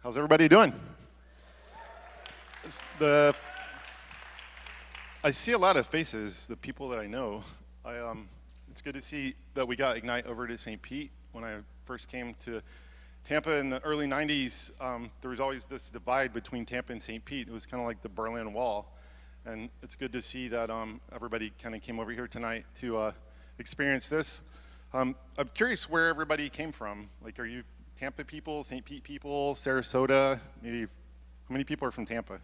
How's everybody doing? I see a lot of faces, the people that I know. It's good to see that we got Ignite over to St. Pete. When I first came to Tampa in the early 90s, there was always this divide between Tampa and St. Pete. It was kind of like the Berlin Wall. And it's good to see that everybody kind of came over here tonight to experience this. I'm curious where everybody came from. Like, are you Tampa people, St. Pete people, Sarasota? Maybe, how many people are from Tampa?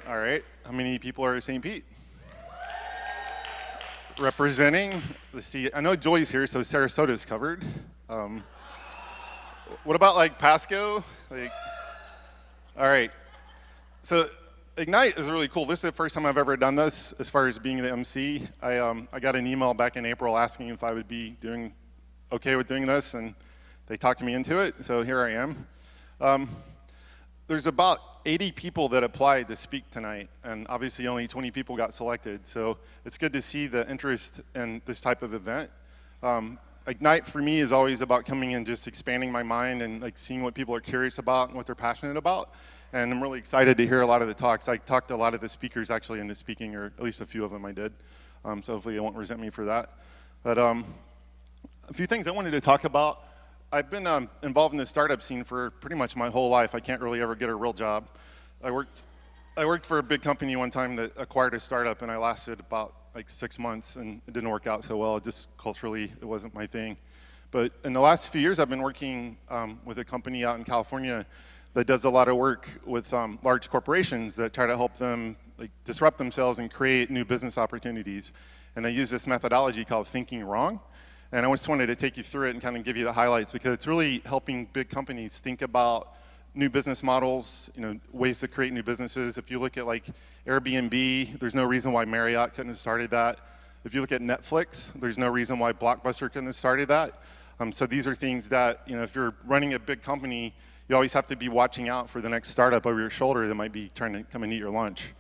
All right, how many people are St. Pete? Representing, let's see, I know Joy's here, so Sarasota is covered. What about like Pasco? Like, all right, so Ignite is really cool. This is the first time I've ever done this as far as being the MC. I got an email back in April asking if I would be okay with doing this, and they talked me into it, so here I am. There's about 80 people that applied to speak tonight, and obviously only 20 people got selected, so it's good to see the interest in this type of event. Ignite for me is always about coming and just expanding my mind and like seeing what people are curious about and what they're passionate about, and I'm really excited to hear a lot of the talks. I talked to a lot of the speakers actually into speaking, or at least a few of them I did, so hopefully they won't resent me for that. But a few things I wanted to talk about. I've been involved in the startup scene for pretty much my whole life. I can't really ever get a real job. I worked for a big company one time that acquired a startup, and I lasted about like 6 months, and it didn't work out so well. Just culturally, it wasn't my thing. But in the last few years, I've been working with a company out in California that does a lot of work with large corporations that try to help them like disrupt themselves and create new business opportunities. And they use this methodology called thinking wrong. And I just wanted to take you through it and kind of give you the highlights, because it's really helping big companies think about new business models, ways to create new businesses. If you look at like Airbnb, there's no reason why Marriott couldn't have started that. If you look at Netflix, there's no reason why Blockbuster couldn't have started that. So these are things that, if you're running a big company, you always have to be watching out for the next startup over your shoulder that might be trying to come and eat your lunch.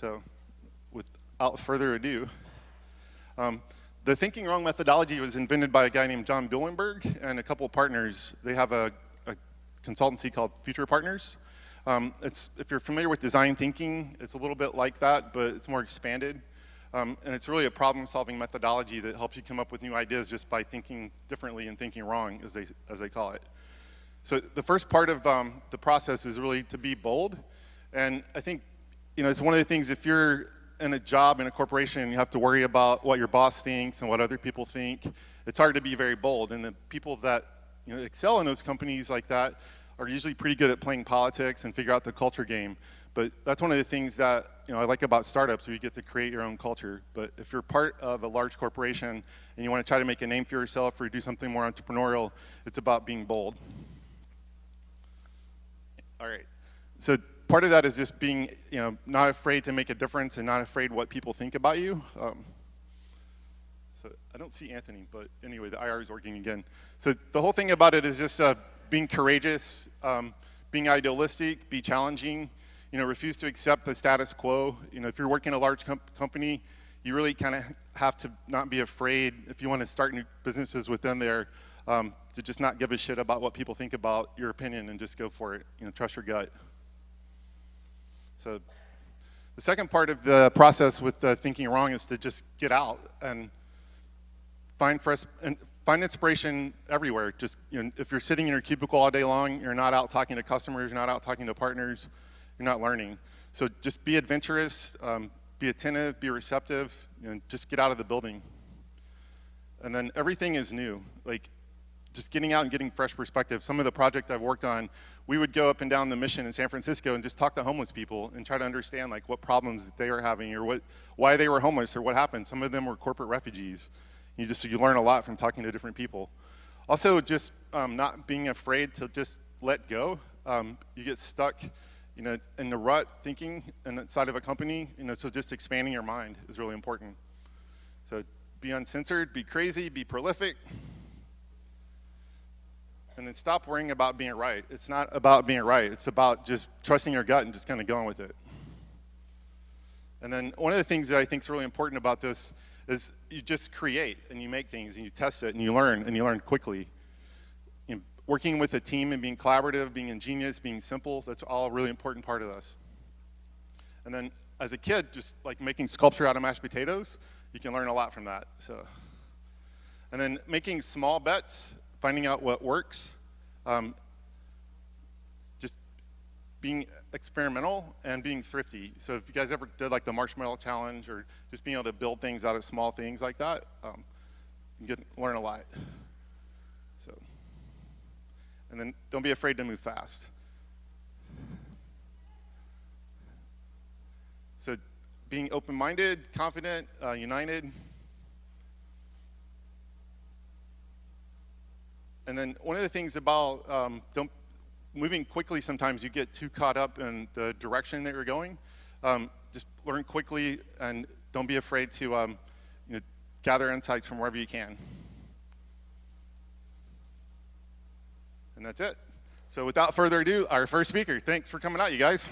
So without further ado, the thinking wrong methodology was invented by a guy named John Billenberg and a couple of partners. They have a consultancy called Future Partners. If you're familiar with design thinking, it's a little bit like that, but it's more expanded. And it's really a problem-solving methodology that helps you come up with new ideas just by thinking differently and thinking wrong, as they call it. So the first part of the process is really to be bold. And I think, it's one of the things, if you're in a job in a corporation and you have to worry about what your boss thinks and what other people think, it's hard to be very bold. And the people that excel in those companies like that are usually pretty good at playing politics and figure out the culture game. But that's one of the things that I like about startups, where you get to create your own culture. But if you're part of a large corporation and you want to try to make a name for yourself or do something more entrepreneurial, it's about being bold. All right, so part of that is just being, not afraid to make a difference and not afraid what people think about you. So I don't see Anthony, but anyway, the IR is working again. So the whole thing about it is just being courageous, being idealistic, be challenging, refuse to accept the status quo. If you're working in a large company, you really kind of have to not be afraid, if you want to start new businesses within there, to just not give a shit about what people think about your opinion and just go for it. Trust your gut. So the second part of the process with thinking wrong is to just get out and find inspiration everywhere. Just if you're sitting in your cubicle all day long, you're not out talking to customers, you're not out talking to partners, you're not learning. So just be adventurous, be attentive, be receptive, just get out of the building. And then everything is new. Like, just getting out and getting fresh perspective. Some of the projects I've worked on, we would go up and down the Mission in San Francisco and just talk to homeless people and try to understand like what problems that they were having, or why they were homeless, or what happened. Some of them were corporate refugees. You learn a lot from talking to different people. Also, just not being afraid to just let go. You get stuck, in the rut thinking inside of a company. So just expanding your mind is really important. So be uncensored, be crazy, be prolific. And then stop worrying about being right. It's not about being right. It's about just trusting your gut and just kind of going with it. And then one of the things that I think is really important about this is you just create and you make things and you test it and you learn quickly. working with a team and being collaborative, being ingenious, being simple, that's all a really important part of this. And then as a kid, just like making sculpture out of mashed potatoes, you can learn a lot from that. So, and then making small bets, finding out what works, just being experimental and being thrifty. So if you guys ever did like the marshmallow challenge or just being able to build things out of small things like that, you can learn a lot. So, and then don't be afraid to move fast. So being open-minded, confident, united. And then one of the things about moving quickly, sometimes you get too caught up in the direction that you're going. Just learn quickly and don't be afraid to gather insights from wherever you can. And that's it. So without further ado, our first speaker. Thanks for coming out, you guys.